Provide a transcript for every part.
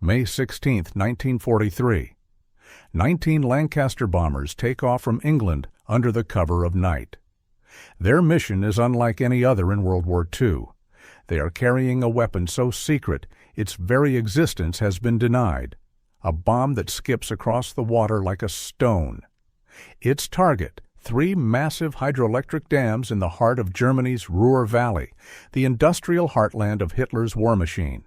May 16, 1943. 19 Lancaster bombers take off from England under the cover of night. Their mission is unlike any other in World War II. They are carrying a weapon so secret its very existence has been denied, a bomb that skips across the water like a stone. Its target, 3 massive hydroelectric dams in the heart of Germany's Ruhr Valley, the industrial heartland of Hitler's war machine.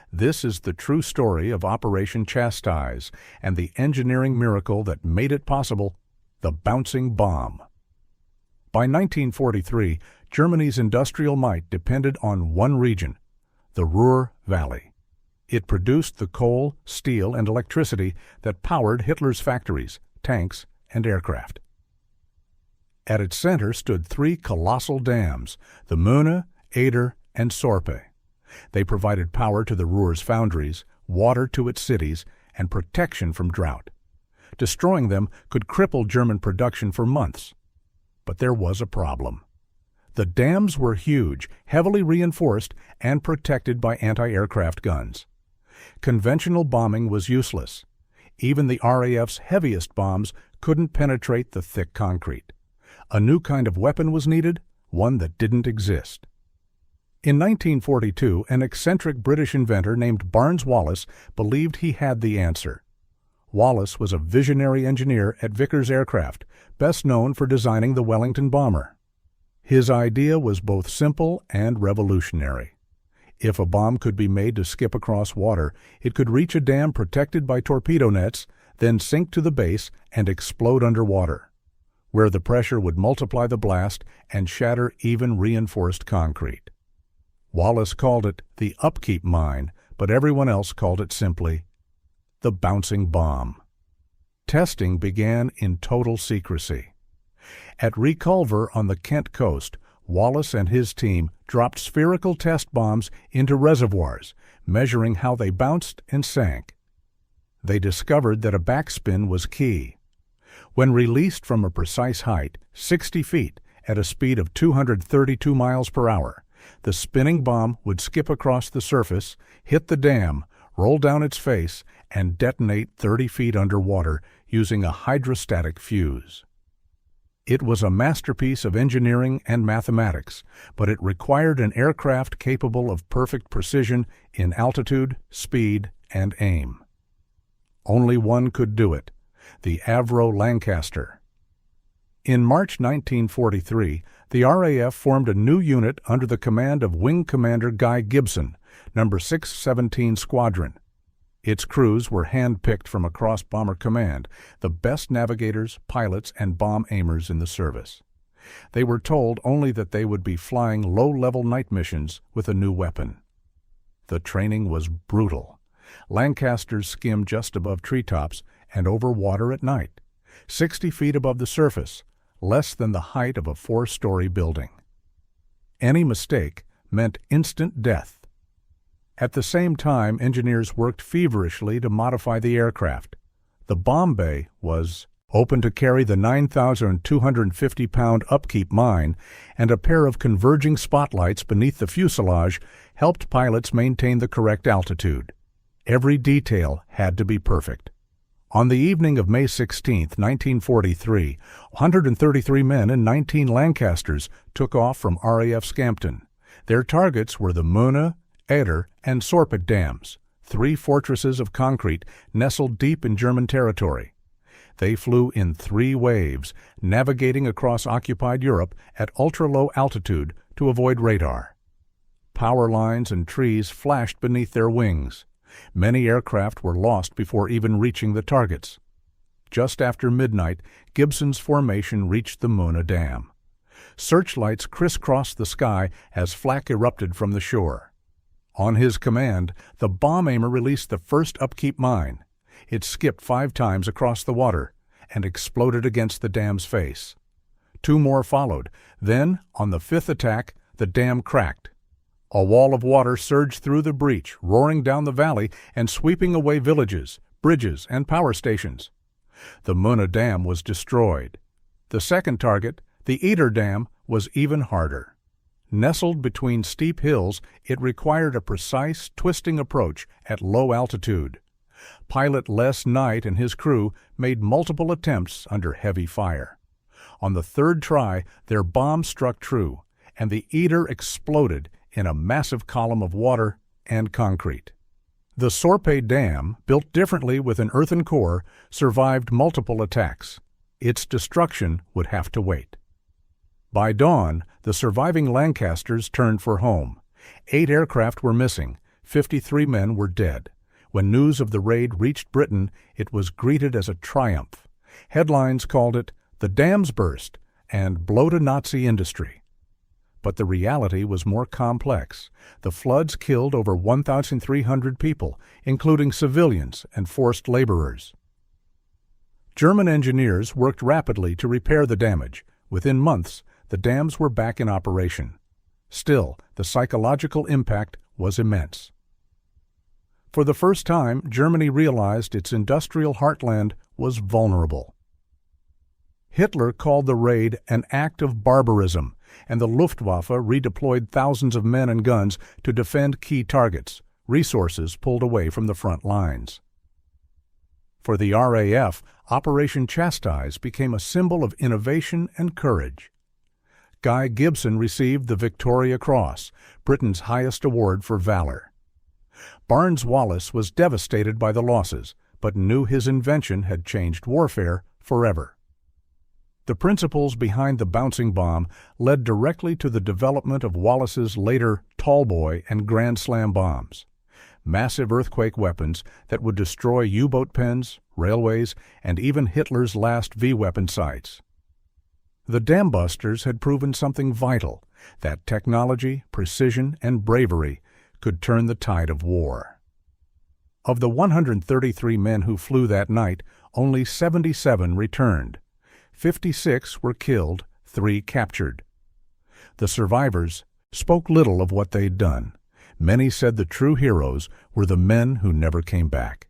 This is the true story of Operation Chastise and the engineering miracle that made it possible, the bouncing bomb. By 1943, Germany's industrial might depended on one region, the Ruhr Valley. It produced the coal, steel, and electricity that powered Hitler's factories, tanks, and aircraft. At its center stood 3 colossal dams, the Möhne, Eder, and Sorpe. They provided power to the Ruhr's foundries, water to its cities, and protection from drought. Destroying them could cripple German production for months. But there was a problem. The dams were huge, heavily reinforced, and protected by anti-aircraft guns. Conventional bombing was useless. Even the RAF's heaviest bombs couldn't penetrate the thick concrete. A new kind of weapon was needed, one that didn't exist. In 1942, an eccentric British inventor named Barnes Wallis believed he had the answer. Wallis was a visionary engineer at Vickers Aircraft, best known for designing the Wellington bomber. His idea was both simple and revolutionary. If a bomb could be made to skip across water, it could reach a dam protected by torpedo nets, then sink to the base and explode underwater, where the pressure would multiply the blast and shatter even reinforced concrete. Wallis called it the upkeep mine, but everyone else called it simply the bouncing bomb. Testing began in total secrecy. At Reculver on the Kent coast, Wallis and his team dropped spherical test bombs into reservoirs, measuring how they bounced and sank. They discovered that a backspin was key. When released from a precise height, 60 feet, at a speed of 232 miles per hour, the spinning bomb would skip across the surface, hit the dam, roll down its face, and detonate 30 feet underwater using a hydrostatic fuse. It was a masterpiece of engineering and mathematics, but it required an aircraft capable of perfect precision in altitude, speed, and aim. Only one could do it, the Avro Lancaster. In March 1943, the RAF formed a new unit under the command of Wing Commander Guy Gibson, No. 617 Squadron. Its crews were hand-picked from across Bomber Command, the best navigators, pilots, and bomb aimers in the service. They were told only that they would be flying low-level night missions with a new weapon. The training was brutal. Lancasters skimmed just above treetops and over water at night, 60 feet above the surface, less than the height of a 4-story building. Any mistake meant instant death. At the same time, engineers worked feverishly to modify the aircraft. The bomb bay was open to carry the 9,250-pound upkeep mine, and a pair of converging spotlights beneath the fuselage helped pilots maintain the correct altitude. Every detail had to be perfect. On the evening of May 16, 1943, 133 men and 19 Lancasters took off from RAF Scampton. Their targets were the Möhne, Eder, and Sorpe dams, 3 fortresses of concrete nestled deep in German territory. They flew in 3 waves, navigating across occupied Europe at ultra-low altitude to avoid radar. Power lines and trees flashed beneath their wings. Many aircraft were lost before even reaching the targets. Just after midnight, Gibson's formation reached the Möhne Dam. Searchlights crisscrossed the sky as flak erupted from the shore. On his command, the bomb aimer released the first upkeep mine. It skipped 5 times across the water and exploded against the dam's face. 2 more followed. Then, on the 5th attack, the dam cracked. A wall of water surged through the breach, roaring down the valley and sweeping away villages, bridges, and power stations. The Möhne Dam was destroyed. The second target, the Eder Dam, was even harder. Nestled between steep hills, it required a precise, twisting approach at low altitude. Pilot Les Knight and his crew made multiple attempts under heavy fire. On the third try, their bomb struck true, and the eater exploded in a massive column of water and concrete. The Sorpe Dam, built differently with an earthen core, survived multiple attacks. Its destruction would have to wait. By dawn, the surviving Lancasters turned for home. 8 aircraft were missing, 53 men were dead. When news of the raid reached Britain, it was greeted as a triumph. Headlines called it "The Dams Burst" and "Blow to Nazi Industry." But the reality was more complex. The floods killed over 1,300 people, including civilians and forced laborers. German engineers worked rapidly to repair the damage. Within months, the dams were back in operation. Still, the psychological impact was immense. For the first time, Germany realized its industrial heartland was vulnerable. Hitler called the raid an act of barbarism, and the Luftwaffe redeployed thousands of men and guns to defend key targets, resources pulled away from the front lines. For the RAF, Operation Chastise became a symbol of innovation and courage. Guy Gibson received the Victoria Cross, Britain's highest award for valor. Barnes Wallis was devastated by the losses, but knew his invention had changed warfare forever. The principles behind the bouncing bomb led directly to the development of Wallis's later Tallboy and Grand Slam bombs, massive earthquake weapons that would destroy U-boat pens, railways, and even Hitler's last V-weapon sites. The Dambusters had proven something vital, that technology, precision, and bravery could turn the tide of war. Of the 133 men who flew that night, only 77 returned. 56 were killed, 3 captured. The survivors spoke little of what they'd done. Many said the true heroes were the men who never came back.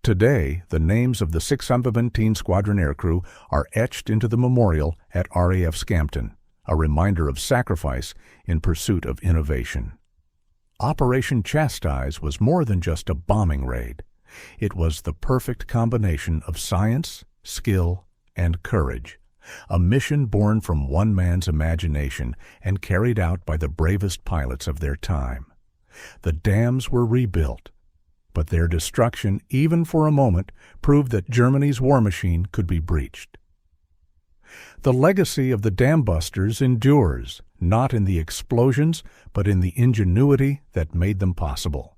Today, the names of the 617 Squadron aircrew are etched into the memorial at RAF Scampton, a reminder of sacrifice in pursuit of innovation. Operation Chastise was more than just a bombing raid. It was the perfect combination of science, skill, and courage, a mission born from one man's imagination and carried out by the bravest pilots of their time. The dams were rebuilt, but their destruction, even for a moment, proved that Germany's war machine could be breached. The legacy of the Dambusters endures, not in the explosions, but in the ingenuity that made them possible.